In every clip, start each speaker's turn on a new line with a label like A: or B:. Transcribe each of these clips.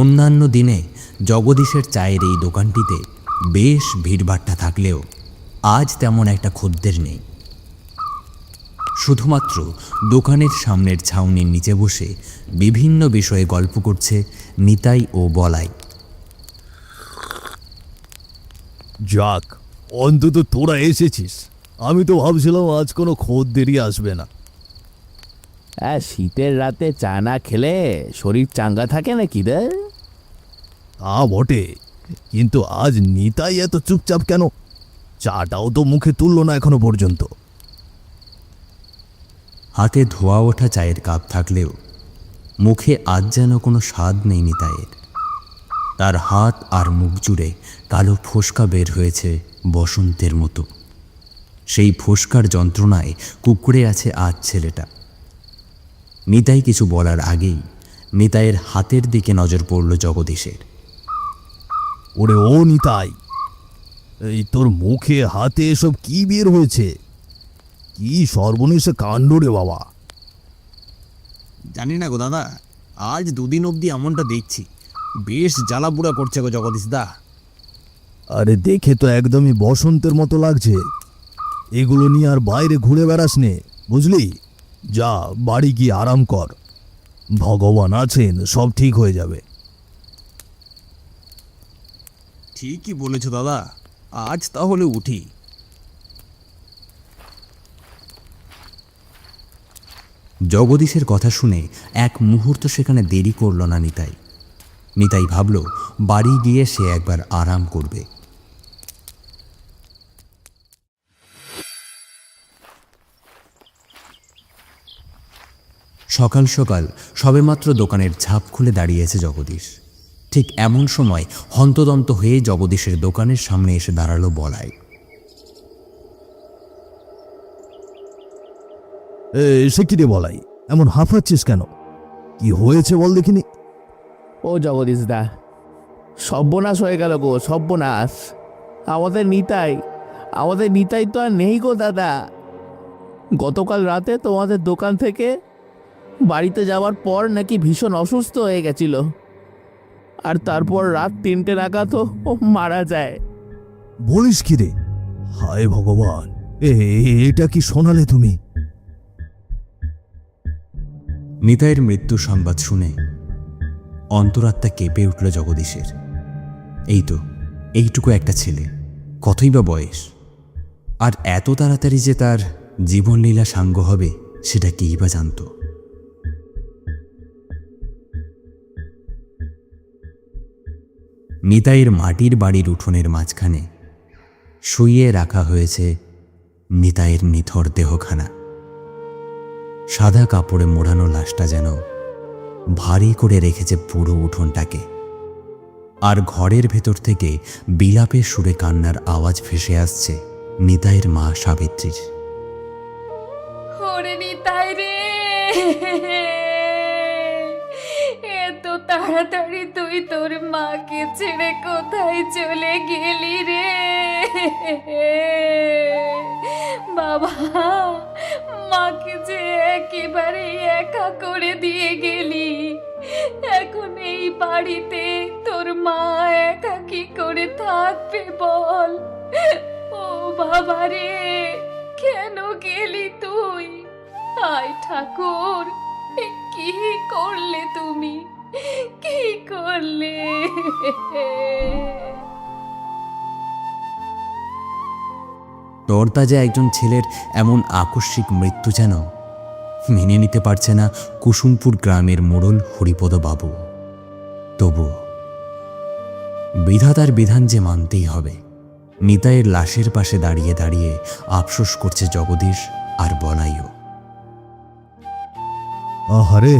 A: অন্যান্য দিনে জগদীশের চায়ের এই দোকানটিতে বেশ ভিড়ভাট্টা থাকলেও আজ তেমন একটা খদ্দের নেই। শুধুমাত্র দোকানের সামনের ছাউনির নিচে বসে বিভিন্ন বিষয়ে গল্প করছে নিতাই ও বলাই।
B: যাক, অন্তত তোরা এসেছিস। আমি তো ভাবছিলাম আজ কোনো খদ্দেরই আসবে না।
C: হ্যাঁ, শীতের রাতে চা না খেলে শরীর চাঙ্গা থাকে নাকি রে?
B: তা বটে, কিন্তু আজ নিতাই এত চুপচাপ কেন? চাটাও তো মুখে তুললো না এখনো পর্যন্ত।
A: হাতে ধোয়া ওঠা চায়ের কাপ থাকলেও মুখে আজ যেন কোনো স্বাদ নেই নিতাইয়ের। তার হাত আর মুখ জুড়ে কালো ফোসকা বের হয়েছে বসন্তের মতো। সেই ফোসকার যন্ত্রণায় কুঁকড়ে আছে আজ ছেলেটা। নিতাই কিছু বলার আগেই নিতাইয়ের হাতের দিকে নজর পড়ল জগদীশের।
B: ওরে ও নিতাই, এই তোর মুখে হাতে এসব কি বের হয়েছে? কি সর্বনেশে কাণ্ড রে বাবা!
D: জানি না গো দাদা, আজ দুদিন অবধি এমনটা দেখছি। বেশ জ্বালা বুড়া করছে গো জগদীশ দা।
B: আরে দেখে তো একদমই বসন্তের মতো লাগছে। এগুলো নিয়ে আর বাইরে ঘুরে বেড়াস নে, বুঝলি? যা বাড়ি গিয়ে আরাম কর। ভগবান আছেন, সব ঠিক হয়ে যাবে।
D: ঠিকই বলেছ দাদা, আজ তাহলে উঠি।
A: জগদীশের কথা শুনে এক মুহূর্ত সেখানে দেরি করল না নিতাই। নিতাই ভাবল বাড়ি গিয়ে সে একবার আরাম করবে। সকাল সকাল সবেমাত্র দোকানের ঝাঁপ খুলে দাঁড়িয়েছে জগদীশ। ঠিক এমন সময় হন্তদন্ত হয়ে জগদীশের দোকানের সামনে এসে দাঁড়ালো বলাই।
B: সে কি রে বলাই, এমন হাঁফাচ্ছিস কেন? কি হয়েছে বল দেখিনি।
C: ও জগদীশ দা, সর্বনাশ হয়ে গেল গো, সর্বনাশ। আমাদের নিতাই তো আর নেই গো দাদা। গতকাল রাতে তোমাদের দোকান থেকে বাড়িতে যাওয়ার পর নাকি ভীষণ অসুস্থ হয়ে গেছিল, আর তারপর রাত 3টে নাগাদ ও মারা যায়।
B: বলিস কি রে? হায় ভগবান, এটা কি শোনালে তুমি?
A: নিতাইয়ের মৃত্যু সংবাদ শুনে অন্তরাত্মা কেঁপে উঠল জগদীশের। এই তো এইটুকু একটা ছেলে, কতই বা বয়স, আর এত তাড়াতাড়ি যে তার জীবনলীলা সাঙ্গ হবে সেটা কেই বা জানত। নিতাইয়ের মাটির বাড়ির উঠোনের মাঝখানে শুইয়ে রাখা হয়েছে নিতাইয়ের নিথর দেহখানা। সাদা কাপড়ে মোড়ানো লাশটা যেন ভারী করে রেখেছে পুরো উঠোনটাকে। আর ঘরের ভেতর থেকে বিলাপের সুরে কান্নার আওয়াজ ভেসে আসছে নিতাইয়ের মা সাবিত্রীর।
E: ওরে নিতাই রে, এত তাড়াতাড়ি তুই তোর মাকে ছেড়ে কোথায় চলে গেলি রে বাবা? মাকে যে একেবারে একা করে দিয়ে গেলি। এখন এই বাড়িতে তোর মা একা কি করে থাকবে বল? ও বাবা রে, কেন গেলি তুই? আয় ঠাকুর, কি করলে তুমি, কি করলে?
A: তরতাজা একজন ছেলের এমন আকস্মিক মৃত্যু যেন মেনে নিতে পারছে না কুসুমপুর গ্রামের মোড়ল হরিপদ বাবু। তবু বিধাতার বিধান যে মানতেই হবে। নিতাইয়ের লাশের পাশে দাঁড়িয়ে দাঁড়িয়ে আফসোস করছে জগদীশ আর বলাইও।
B: আহারে,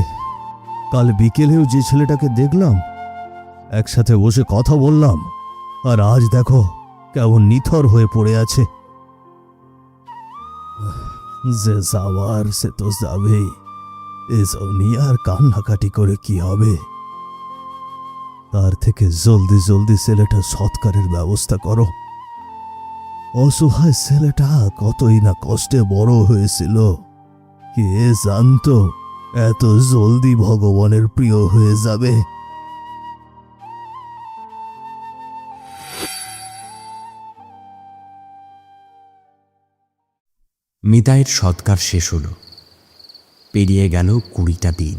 B: কাল বিকেলেও যে ছেলেটাকে দেখলাম, একসাথে বসে কথা বললাম, আর আজ দেখো কেমন নিথর হয়ে পড়ে আছে। যে যাওয়ার সে তো যাবেই, এসব নিয়ে আর কান্নাকাটি করে কি হবে? তার থেকে জলদি জলদি ছেলেটা সৎকারের ব্যবস্থা করো। অসহায় ছেলেটা কতই না কষ্টে বড় হয়েছিল, কে জানতো এত জলদি ভগবানের প্রিয় হয়ে যাবে।
A: মিতাইয়ের সৎকার শেষ হলো। পেরিয়ে গেল 20টা দিন।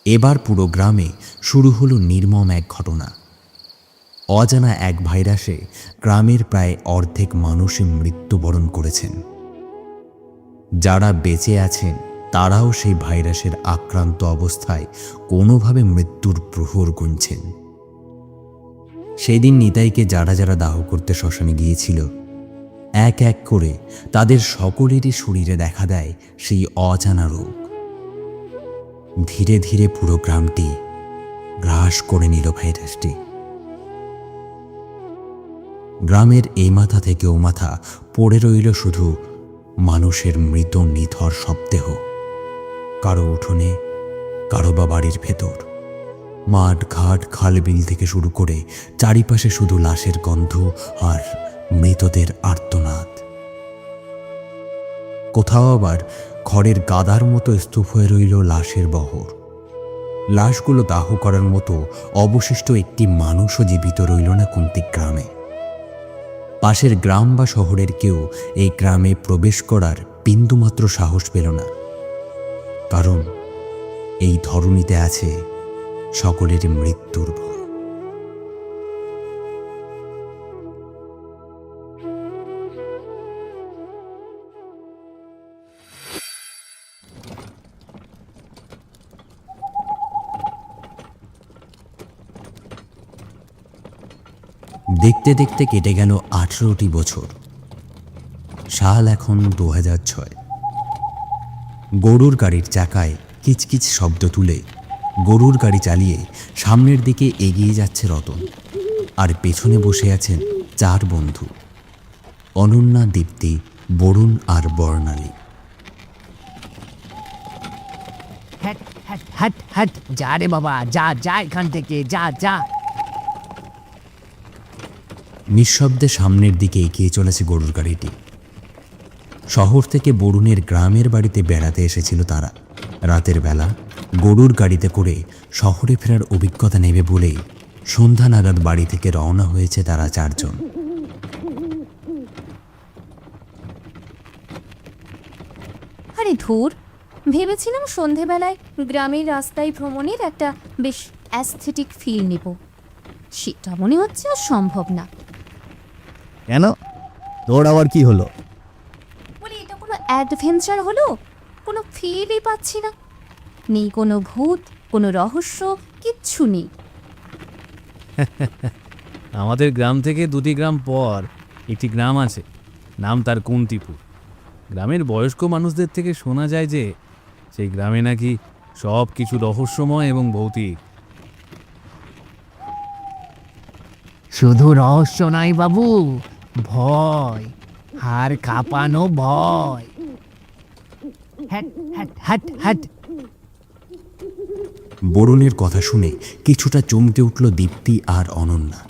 A: এবার পুরো গ্রামে শুরু হলো নির্মম এক ঘটনা। অজানা এক ভাইরাসে গ্রামের প্রায় অর্ধেক মানুষই মৃত্যুবরণ করেছেন। যারা বেঁচে আছেন তারাও সেই ভাইরাসের আক্রান্ত অবস্থায় কোনোভাবে মৃত্যুর প্রহর গুনছেন। সেদিন নিতাইকে যারা যারা দাহ করতে শ্মশানে গিয়েছিল, এক এক করে তাদের সকলেরই শরীরে দেখা দেয় সেই অজানা রোগ। ধীরে ধীরে পুরো গ্রামটি গ্রাস করে নিল ভাইরাসটি। গ্রামের এই মাথা থেকে ও মাথা পড়ে রইল শুধু মানুষের মৃত নিথর শবদেহ, কারো উঠোনে, কারো বা বাড়ির ভেতর। মাঠ ঘাট খালবিল থেকে শুরু করে চারিপাশে শুধু লাশের গন্ধ আর মৃতদের আর্তনাদ। কোথাও আবার খড়ের গাদার মতো স্তূপ হয়ে রইল লাশের বহর। লাশগুলো দাহ করার মতো অবশিষ্ট একটি মানুষও জীবিত রইল না কুন্তি গ্রামে। পাশের গ্রাম বা শহরের কেউ এই গ্রামে প্রবেশ করার বিন্দুমাত্র সাহস পেল না, কারণ এই ধরণীতে আছে সকলের মৃত্যুর ভয়। দেখতে দেখতে কেটে গেল 18টি বছর। সাল এখন 2006। গরুর গাড়ির চাকায় কিচকিচ শব্দ তুলে গরুর গাড়ি চালিয়ে সামনের দিকে এগিয়ে যাচ্ছে রতন, আর পেছনে বসে আছেন 4 বন্ধু, অনন্যা, দীপ্তি, বরুণ আর বর্ণালী।
F: হ্যাট হ্যাট হ্যাট হ্যাট, যা রে বাবা, যা যা এখান থেকে, যা যা।
A: নিঃশব্দে সামনের দিকে এগিয়ে চলেছে গরুর গাড়িটি। শহর থেকে বরুণের গ্রামের বাড়িতে বেড়াতে এসেছিল তারা। রাতের বেলা গরুর গাড়িতে করে শহরে ফেরার অভিজ্ঞতা নেবে বলেই সন্ধ্যা নাগাদ বাড়ি থেকে রওনা হয়েছে তারা 4 জন।
G: আরে ধুর, ভেবেছিলাম সন্ধেবেলায় গ্রামের রাস্তায় ভ্রমণের একটা বেশ অ্যাস্থেটিক ফিল নেব, সেটা মনে হচ্ছে আর সম্ভব না।
B: কেন, তোর আবার কি হলো?
G: বলি, এটা কোনো অ্যাডভেঞ্চার হলো? কোনো ফিলই পাচ্ছি না। নেই কোনো ভূত, কোনো রহস্য, কিচ্ছু নেই।
C: আমাদের গ্রাম থেকে 2টি গ্রাম পর একটি গ্রাম আছে, নাম তার কুন্তিপুর। গ্রামের বয়স্ক মানুষদের থেকে শোনা যায় যে সেই গ্রামে নাকি সব কিছু রহস্যময় এবং ভৌতিক।
F: শুধু রহস্য নাই বাবু, ভয়, আর কাঁপানো ভয়। হ্যাট হ্যাট হ্যাট হ্যাট।
A: বরুণের কথা শুনে কিছুটা চমকে উঠল দীপ্তি আর অনন্যা।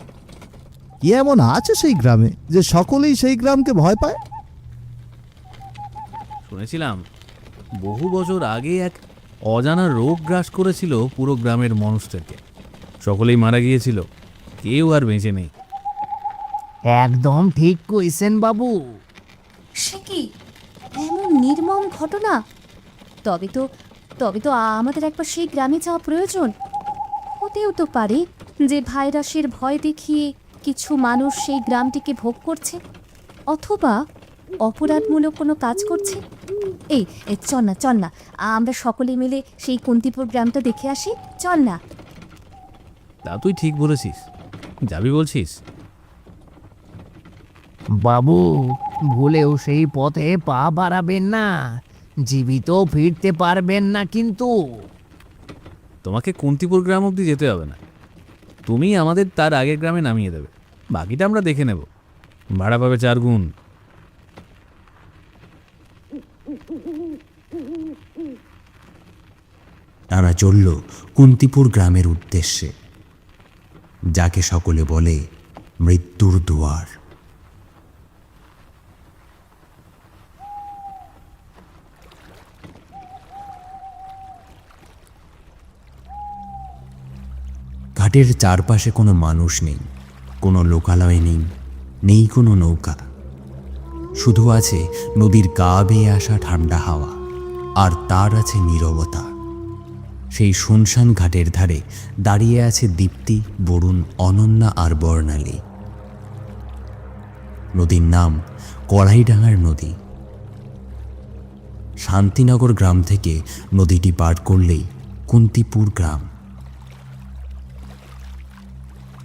B: কি এমন আছে সেই গ্রামে যে সকলেই সেই গ্রামকে ভয় পায়?
C: শুনেছিলাম বহু বছর আগে এক অজানা রোগ গ্রাস করেছিল পুরো গ্রামের মানুষদেরকে। সকলেই মারা গিয়েছিল, কেউ আর বেঁচে নেই।
F: একদম ঠিক কইছেন বাবু।
G: সে কি এমন নির্মম ঘটনা? তবে তো আমাদের একবার সেই গ্রামে যাওয়া প্রয়োজন। হতেও তো পারে যে ভাইরাসের ভয় দেখিয়ে কিছু মানুষ সেই গ্রামটিকে ভোগ করছে, অথবা অপরাধমূলক কোনো কাজ করছে। এই চল না, আমরা সকলে মিলে সেই কুন্তিপুর গ্রামটা দেখে আসি। চল না।
C: তা তুই ঠিক বলেছিস, যাবি বলছিস?
F: বাবু, ভুলেও সেই পথে পা বাড়াবেন না, জীবিত ফিরতে পারবেন না কিন্তু।
C: তোমাকে কুন্তিপুর গ্রাম অবধি যেতে হবে না, তুমি আমাদের তার আগের গ্রামে নামিয়ে দেবে, বাকিটা আমরা দেখে নেব। ভাড়া পাবে 4 গুণ।
A: তারা চলল কুন্তিপুর গ্রামের উদ্দেশ্যে, যাকে সকলে বলে মৃত্যুর দুয়ার। ঘাটের চারপাশে কোনো মানুষ নেই, কোনো লোকালয় নেই, নেই কোনো নৌকা। শুধু আছে নদীর গা বেয়ে আসা ঠান্ডা হাওয়া, আর তার আছে নীরবতা। সেই শুনশান ঘাটের ধারে দাঁড়িয়ে আছে দীপ্তি, বরুণ, অনন্যা আর বর্ণালী। নদীর নাম কড়াইডাঙ্গার নদী। শান্তিনগর গ্রাম থেকে নদীটি পার করলেই কুন্তিপুর গ্রাম।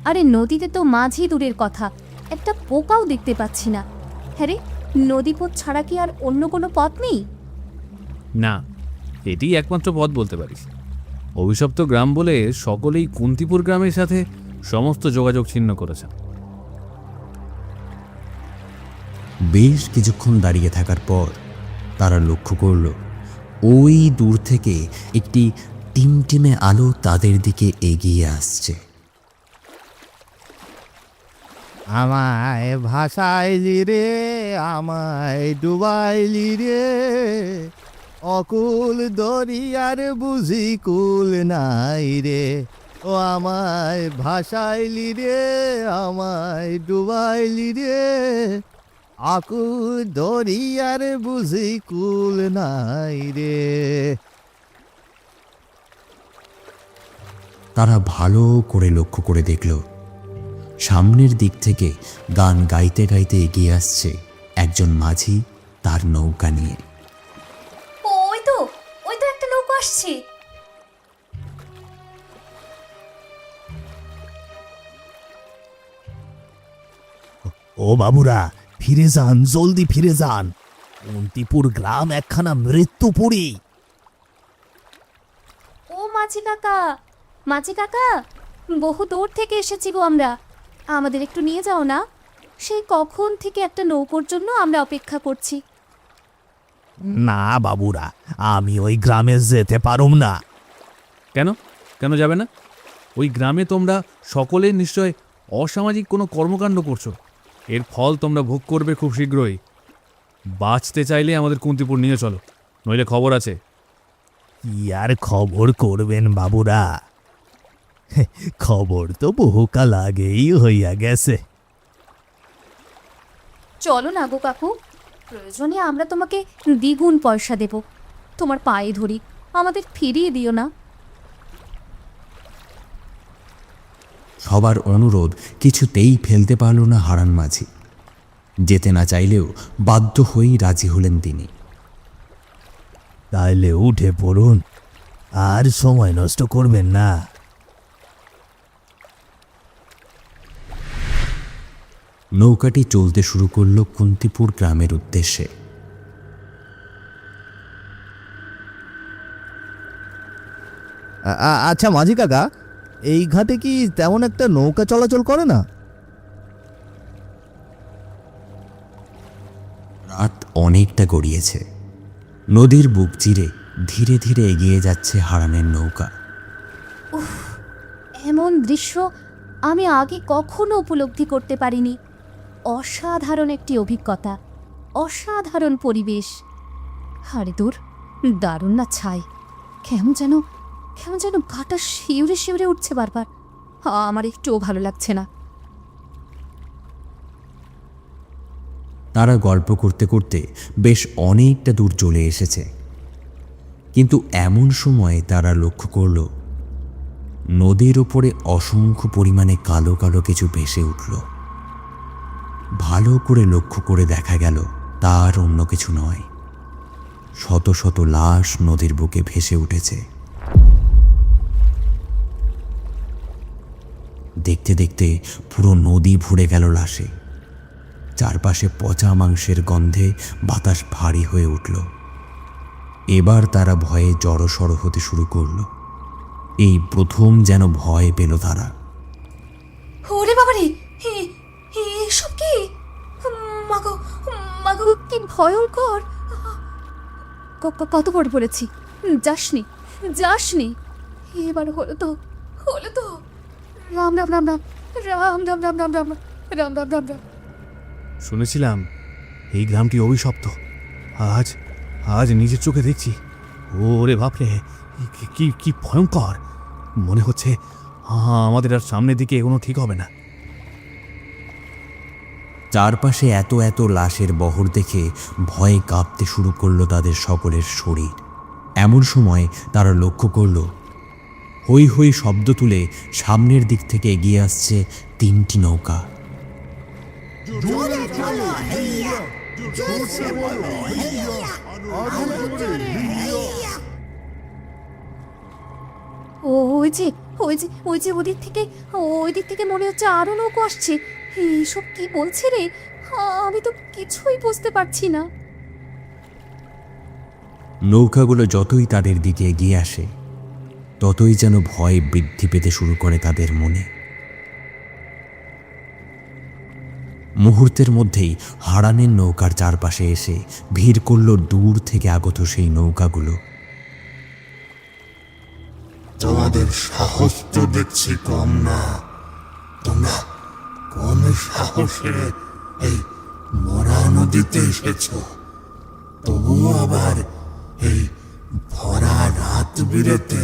G: আরে নদীতে তো মাঝি দূরের কথা, একটা পোকাও দেখতে পাচ্ছি না। হ্যাঁ রে, নদীপথ ছাড়া কি আর অন্য কোনো পথ নেই?
H: না, এটি একমাত্র পথ বলতে পারিস। অভিশপ্ত গ্রাম বলে সকলেই কুন্তিপুর গ্রামের সাথে সমস্ত যোগাযোগ ছিন্ন করেছে।
A: বেশ কিছুক্ষণ দাঁড়িয়ে থাকার পর তারা লক্ষ্য করল ওই দূর থেকে একটি টিমটিমে আলো তাদের দিকে এগিয়ে আসছে।
B: আমায় ভাসাইলি রে, আমায় ডুবাইলি রে, অকুল দরিয়ার বুঝি কুল নাই রে। ও আমায় ভাসাইলি রে, আমায় ডুবাইলি রে, আকুল দরিয়ার বুঝি কুল নাই রে।
A: তারা ভালো করে লক্ষ্য করে দেখল সামনের দিক থেকে গান গাইতে গাইতে এগিয়ে আসছে একজন মাঝি তার নৌকা নিয়ে।
G: ওই তো একটা নৌকা আসছে।
B: ও বাবুরা, ফিরে যান, জলদি ফিরে যান। কুন্তিপুর গ্রাম একখানা মৃত্যুপুরী।
G: ও মাঝি কাকা, বহু দূর থেকে এসেছি গো আমরা, আমাদের একটু নিয়ে যাও না। সেই কখন থেকে একটা নৌকোর জন্য আমরা অপেক্ষা করছি।
B: না বাবুরা, আমি ওই গ্রামে যেতে পারুম না।
H: কেন কেন যাবে না? ওই গ্রামে তোমরা সকলে নিশ্চয় অসামাজিক কোনো কর্মকাণ্ড করছো। এর ফল তোমরা ভোগ করবে খুব শীঘ্রই। বাঁচতে চাইলে আমাদের কুন্তিপুর নিয়ে চলো, নইলে খবর আছে।
B: কি আর খবর করবেন বাবুরা, খবর তো বহুকাল আগেই হইয়া গেছে।
G: চলো না গো কাকু, প্রয়োজনে আমরা তোমাকে দ্বিগুণ পয়সা দেব। তোমার পায়ে ধরি, আমাদের ফিরিয়ে দিও না।
A: সবার অনুরোধ কিছুতেই ফেলতে পারল না হারান মাঝি। যেতে না চাইলেও বাধ্য হয়েই রাজি হলেন তিনি।
B: তাইলে উঠে পড়ুন, আর সময় নষ্ট করবেন না।
A: নৌকাটি চলতে শুরু করল কুন্তিপুর গ্রামের উদ্দেশ্যে।
B: আচ্ছা মাঝি কাকা, এই ঘাটে কি তেমন একটা নৌকা চলাচল করে না?
A: রাত অনেকটা গড়িয়েছে। নদীর বুক চিরে ধীরে ধীরে এগিয়ে যাচ্ছে হারানের নৌকা।
G: এমন দৃশ্য আমি আগে কখনো উপলব্ধি করতে পারিনি। অসাধারণ একটি অভিজ্ঞতা, অসাধারণ পরিবেশ। হারে দূর, দারুণ না ছাই। কেমন যেন গাটা শিউরে শিউরে উঠছে বারবার। আমার একটুও ভালো লাগছে না।
A: তারা গল্প করতে করতে বেশ অনেকটা দূর চলে এসেছে, কিন্তু এমন সময় তারা লক্ষ্য করল নদীর ওপরে অসংখ্য পরিমাণে কালো কালো কিছু ভেসে উঠল। ভালো করে লক্ষ্য করে দেখা গেল তার অন্য কিছু নয়, শত শত লাশ নদীর বুকে ভেসে উঠেছে। দেখতে দেখতে পুরো নদী ভরে গেল লাশে। চারপাশে পচা মাংসের গন্ধে বাতাস ভারী হয়ে উঠল। এবার তারা ভয়ে জড়সড় হতে শুরু করল। এই প্রথম যেন ভয় পেল তারা।
G: ওরে বাবারে, এসব কি? মাগো কি ভয়ঙ্কর! কত বড় পড়েছি! যাসনি। এবার হলো তো। রাম রাম রাম রাম রাম রাম রাম রাম রাম রাম রাম রাম রাম।
H: শুনেছিলাম এই গ্রামটি অভিশপ্ত, আজ নিজের চোখে দেখছি। ওরে বাপরে, কি ভয়ঙ্কর! মনে হচ্ছে আমাদের আর সামনের দিকে এগোনো ঠিক হবে না।
A: চারপাশে এত এত লাশের বহর দেখে ভয়ে কাঁপতে শুরু করলো তাদের সকলের শরীর। এমন সময় তারা লক্ষ্য করল হৈ হৈ শব্দ তুলে সামনের দিক থেকে এগিয়ে আসছে 3টি নৌকা।
G: ওই যে ওই যে ওই যে ওই দিক থেকে মনে হচ্ছে আরো নৌকো আসছে। এইসব কি বলছে রে? আমি তো কিছুই বুঝতে পারছি না।
A: নৌকাগুলো যতই তাদের দিকে এগিয়ে আসে ততই যেন ভয় বৃদ্ধি পেতে শুরু করে তাদের মনে। মুহূর্তের মধ্যেই হারানের নৌকার চারপাশে এসে ভিড় করল দূর থেকে আগত সেই নৌকাগুলো।
I: তোমাদের সাহস তো দেখছি কম না। তোমরা কোন সাহসে এই মরা নদীতে এসেছ? তবুও আবার এই ভরা রাত বিরেতে।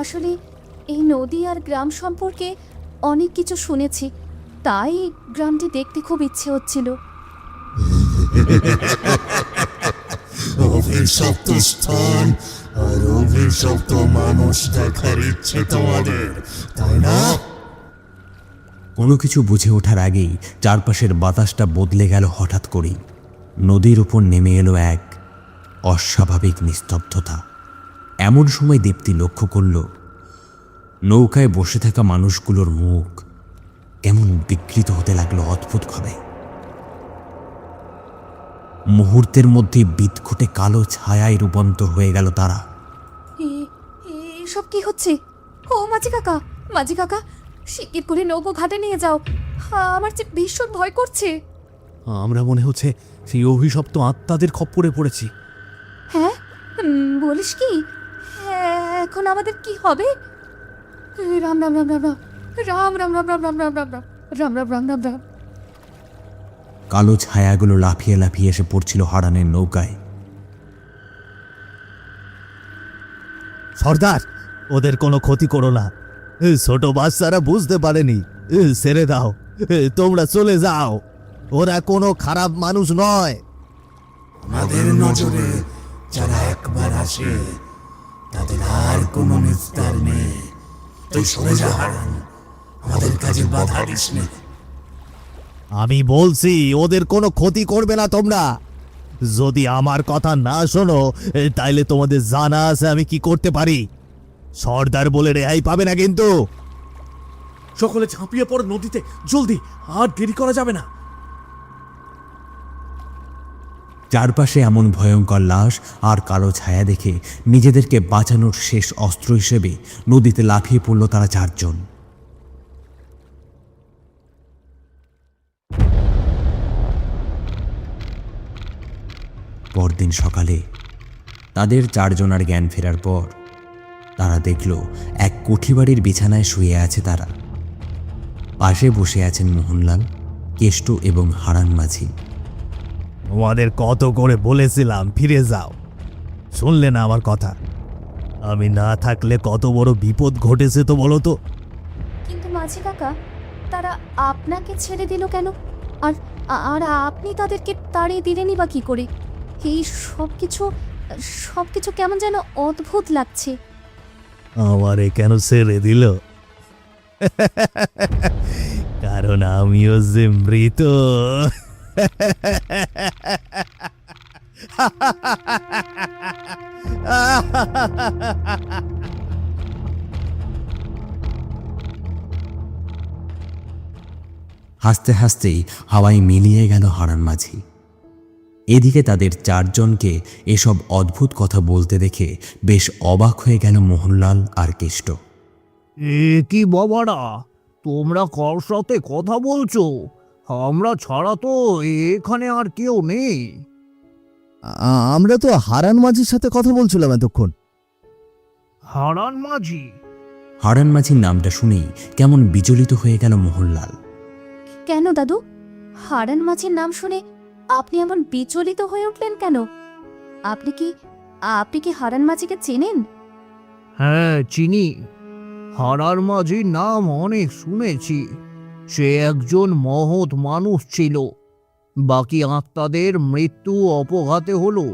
G: আসলে এই নদী আর গ্রাম সম্পর্কে অনেক কিছু শুনেছি, তাই গ্রামটি দেখতে খুব ইচ্ছে হচ্ছিল।
I: অভিশপ্ত স্থান আর অভিশপ্ত মানুষ দেখার ইচ্ছে তোমাদের, তাই না?
A: কোনো কিছু বুঝে ওঠার আগেই চারপাশের বাতাসটা বদলে গেল হঠাৎ করেই। নদীর উপর নেমে এলো এক অস্বাভাবিক নিস্তব্ধতা। এমন সময় দীপ্তি লক্ষ্য করল নৌকায় বসে থাকা মানুষগুলোর মুখ কেমন বিকৃত হতে লাগলো অদ্ভুতভাবে। মুহূর্তের মধ্যে বিদঘুটে কালো ছায়ায় রূপান্তর হয়ে গেল তারা।
G: এসব কি হচ্ছে? ও মাঝি কাকা, শিগগির করে নৌকো ঘাটে নিয়ে যাও। আমার যে ভীষণ ভয় করছে।
H: আমরা মনে হচ্ছে সেই অভিশপ্ত আত্মাদের খপ্পরে পড়েছি।
G: হ্যাঁ, বলিস কি? এখন আমাদের কি হবে? রাম রাম রাম রাম রাম রাম রাম রাম রাম রাম রাম রাম রাম রাম রাম রাম রাম।
A: কালো ছায়াগুলো লাফিয়ে লাফিয়ে এসে পড়ছিল হারানের নৌকায়।
B: সর্দার, ওদের কোনো ক্ষতি করো না। ছোট বাচ্চারা বুঝতে পারেনি। ছেড়ে দাও, তোমরা চলে যাও। ওরা কোনো খারাপ মানুষ নয়।
I: আমাদের নজরে যারা একবার আসে তাদের আর কোনো নিস্তার নেই। তুই সরে যা হারান, আমাদের কাজে বাধা দিস না।
B: আমি বলছি ওদের কোনো ক্ষতি করবে না তোমরা। যদি আমার কথা না শোনো তাইলে তোমাদের জানা আছে আমি কি করতে পারি। সর্দার বলে রেহাই পাবে না কিন্তু।
H: সকলে ঝাঁপিয়ে পড়ে নদীতে, জলদি, আর দেরি করা যাবে না।
A: চারপাশে এমন ভয়ঙ্কর লাশ আর কালো ছায়া দেখে নিজেদেরকে বাঁচানোর শেষ অস্ত্র হিসেবে নদীতে লাফিয়ে পড়ল তারা 4 জন। পরদিন সকালে তাদের 4 জনের জ্ঞান ফেরার পর তারা দেখল এক কোঠিবাড়ির বিছানায় শুয়ে আছে তারা। পাশে বসে আছেন মোহনলাল, কেষ্ট এবং হারান মাঝি।
B: তোমাদের কত করে বলেছিলাম ফিরে যাও, শুনলে না আমার কথা? আমি না থাকলে কত বড় বিপদ ঘটেছে তো বলো তো।
G: কিন্তু মাঝি কাকা, তারা আপনাকে ছেড়ে দিল কেন? আর আর আপনি তাদেরকে তাড়িয়ে দিলেনই বা কি করে? এই সবকিছু কেমন যেন অদ্ভুত লাগছে।
B: আমারে কেন ছেড়ে দিল? কারণ আমিও যে মৃত।
A: হাসতে হাসতেই হাওয়ায় মিলিয়ে গেল হারান মাঝি। এদিকে তাদের 4 জনকে এসব অদ্ভুত কথা বলতে দেখে বেশ অবাক হয়ে গেল মোহনলাল আর কেষ্ট।
F: কি বাবারা, তোমরা কার সাথে কথা বলছো? আমরা ছাড়া তো এখানে আর কেউ নেই।
B: আমরা তো হারান মাঝির সাথে কথা বলছিলাম এতক্ষণ।
F: হারান মাঝি?
A: হারান মাঝির নামটা শুনেই কেমন বিচলিত হয়ে গেল মোহনলাল।
G: কেন দাদু, হারান মাঝির নাম শুনে আপনি এমন বিচলিত হয়ে উঠলেন কেন? আপনি কি হারান মাঝিকে চেনেন?
F: হ্যাঁ চিনি, হারান মাঝির নাম অনেক শুনেছি, সে একজন মহৎ মানুষ ছিল। বাকি আত্মাদের মৃত্যু অপঘাতে হলো।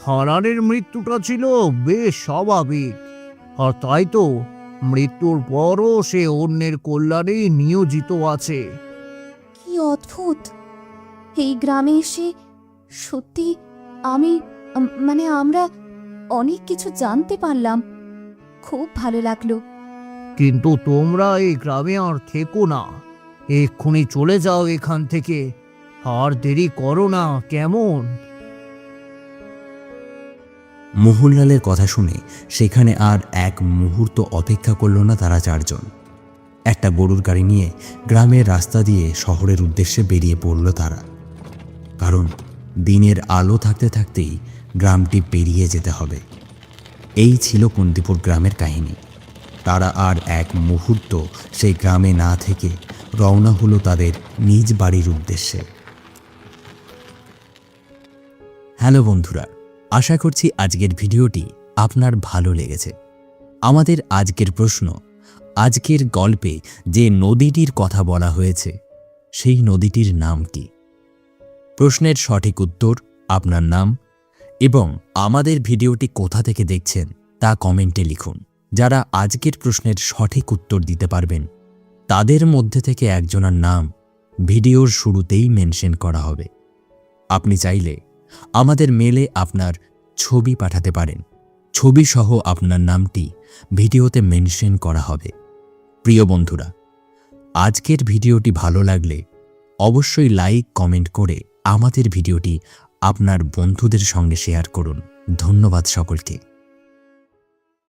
F: হারানের মৃত্যুটা ছিল বেশ স্বাভাবিক, আর তাই তো মৃত্যুর পরও সে অন্যের কল্যাণে নিয়োজিত আছে।
G: কি অদ্ভুত! এই গ্রামে এসে সত্যি আমরা অনেক কিছু জানতে পারলাম। খুব ভালো লাগলো।
F: কিন্তু তোমরা এই গ্রামে আর থেকো না, এক্ষুনি চলে যাও এখান থেকে। আর দেরি করো না, কেমন?
A: মোহনলালের কথা শুনে সেখানে আর এক মুহূর্ত অপেক্ষা করল না তারা চারজন। একটা গরুর গাড়ি নিয়ে গ্রামের রাস্তা দিয়ে শহরের উদ্দেশ্যে বেরিয়ে পড়ল তারা। কারণ দিনের আলো থাকতে থাকতেই গ্রামটি পেরিয়ে যেতে হবে। এই ছিল কুন্তিপুর গ্রামের কাহিনী। তারা আর এক মুহূর্ত সেই গ্রামে না থেকে রওনা হলো তাদের নিজ বাড়ির উদ্দেশ্যে। হ্যালো বন্ধুরা, আশা করছি আজকের ভিডিওটি আপনার ভালো লেগেছে। আমাদের আজকের প্রশ্ন, আজকের গল্পে যে নদীটির কথা বলা হয়েছে সেই নদীটির নাম কি? প্রশ্নের সঠিক উত্তর, আপনার নাম এবং আমাদের ভিডিওটি কোথা থেকে দেখছেন তা কমেন্টে লিখুন। যারা আজকের প্রশ্নের সঠিক উত্তর দিতে পারবেন তাদের মধ্যে থেকে একজনের নাম ভিডিওর শুরুতেই মেনশন করা হবে। আপনি চাইলে আমাদের মেলে আপনার ছবি পাঠাতে পারেন। ছবি সহ আপনার নামটি ভিডিওতে মেনশন করা হবে। প্রিয় বন্ধুরা, আজকের ভিডিওটি ভালো লাগলে অবশ্যই লাইক কমেন্ট করে আমাদের ভিডিওটি আপনার বন্ধুদের সঙ্গে শেয়ার করুন। ধন্যবাদ সকলকে।